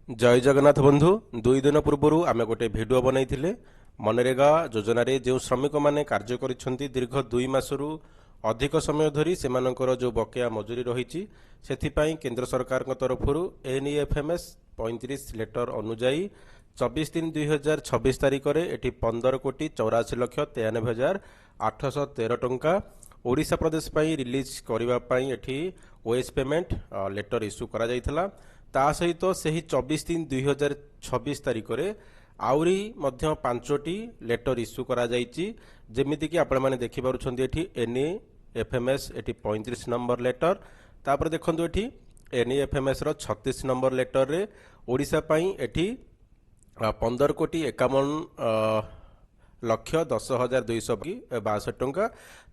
जय जगन्नाथ बंधु 2 दिन पूर्व आम गोटे भिडियो बनई मनरेगा योजन जो श्रमिक मैंने कार्य करिसेंती दीर्घ 2 मासरू अधिक समय धरी सेमानकर जो बकेया मजूरी रही केंद्र सरकार तरफ NEFMS 35 लेटर अनुजाई 24/3/2026 तारिख में एटी 15,84,93,813 टंका ओडिशा प्रदेश पई रिलीज करने एटी ओएस पेमेंट लेटर इश्यू करा जायथिला। ता सहित सही 24/3/2026 तारिख में आउरी मध्य 5टी लेटर इश्यू करा जायछि जेमिति कि आपण माने देखि पारुछन्ती एठी NEFMS एठी 35 नंबर लेटर तापर देखंतु एठी NEFMS रो 36 नंबर लेटर रे ओडिशा पई एठी 15,51,10,262 टंका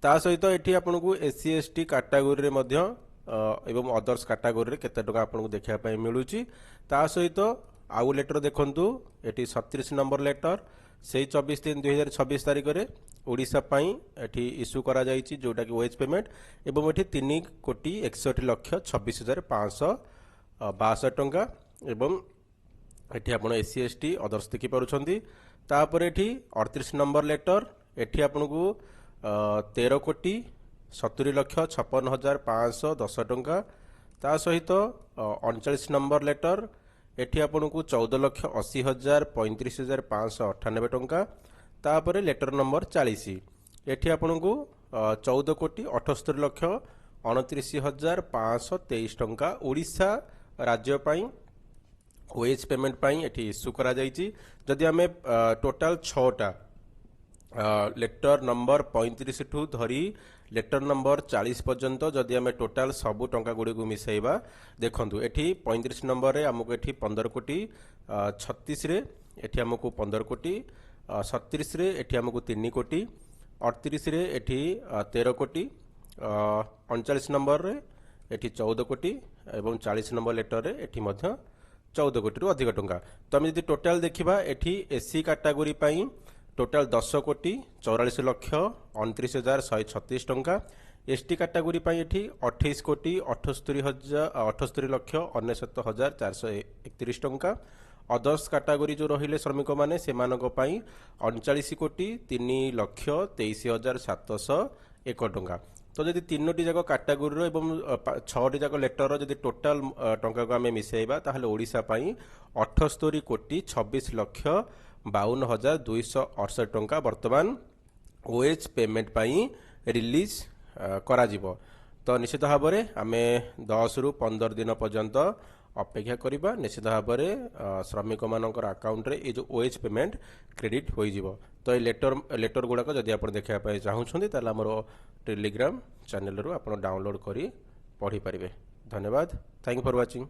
ता सहित एठी आपनको SC ST कैटेगरी मध्य एवं अदर्स कैटेगरी केते टंका आपको देखा मिलूची ता सहित आउ लेटर देखंतु एटी 37 नंबर लेटर से 24/3/2026 तारिख में ओडिशा पई एठी इश्यू करा जायछि जोटा कि वेज पेमेंट एवं एठी 3,61,26,562 टंका एवं एठी आपण SC ST अदर्स देखि पारुछंती। तापर एठी 38 नंबर लेटर एठी आपनको 13,70,56,510 टंका ता सहित 39 नंबर लेटर एठी आपनको 14,80,35,598 टंका तापर लेटर नंबर 40 एठी आपनको 14,78,29,523 टंका ओडिशा राज्य पई वेज पेमेंट पई एठी इश्यू करा जायछि। जदि आमे टोटल 6टा लेटर नंबर 35 ठू धरी लेटर नंबर 40 पर्यंत जदि आमे टोटल सबु टंका गुडी को मिसाइबा देखंतु एठी 35 नंबर रे हमको एठी 15,36,00,000 रे एठी हमको 15,00,00,000 37 रे एठी हमको 3,00,00,000 38 रे एठी 13,00,00,000 39 नंबर रे एठी 14,00,00,000 एवं 40 नंबर लेटर रे एठी मध्य 14,00,00,000 रु अधिक टंका। तो आम जदि टोटाल देखिबा एठी SC कैटेगरी पई टोटाल 10,29,29,136 टंका ST कैटेगरी पई एठी 28,78,78,69,431 टंका अदर्स कैटेगरी जो रहिले श्रमिक माने सेमानक पई 39,23,701 टंका। तो जदि 3टी जाक कैटेगरी एवं 6टी जाक लेटर जदि टोटाल टंका को आम मिसेबा ताहले ओडिशा पई 78,26,52,268 टंका वर्तमान ओएच पेमेंट पई रिलीज करा जिवो। तो निश्चित भाव में आम 10 रु 15 दिन पर्यंत अपेक्षा करिबा निश्चित भाव में श्रमिक मानकर अकाउंट रे ये जो ओएच पेमेंट क्रेडिट हो जिवो। तो ये लेटर गुड़ाक जदि आप देखा चाहूँगी ताला हमर टेलीग्राम चैनल रू आप डाउनलोड करी पढ़ी पारे। धन्यवाद। Thank you for watching.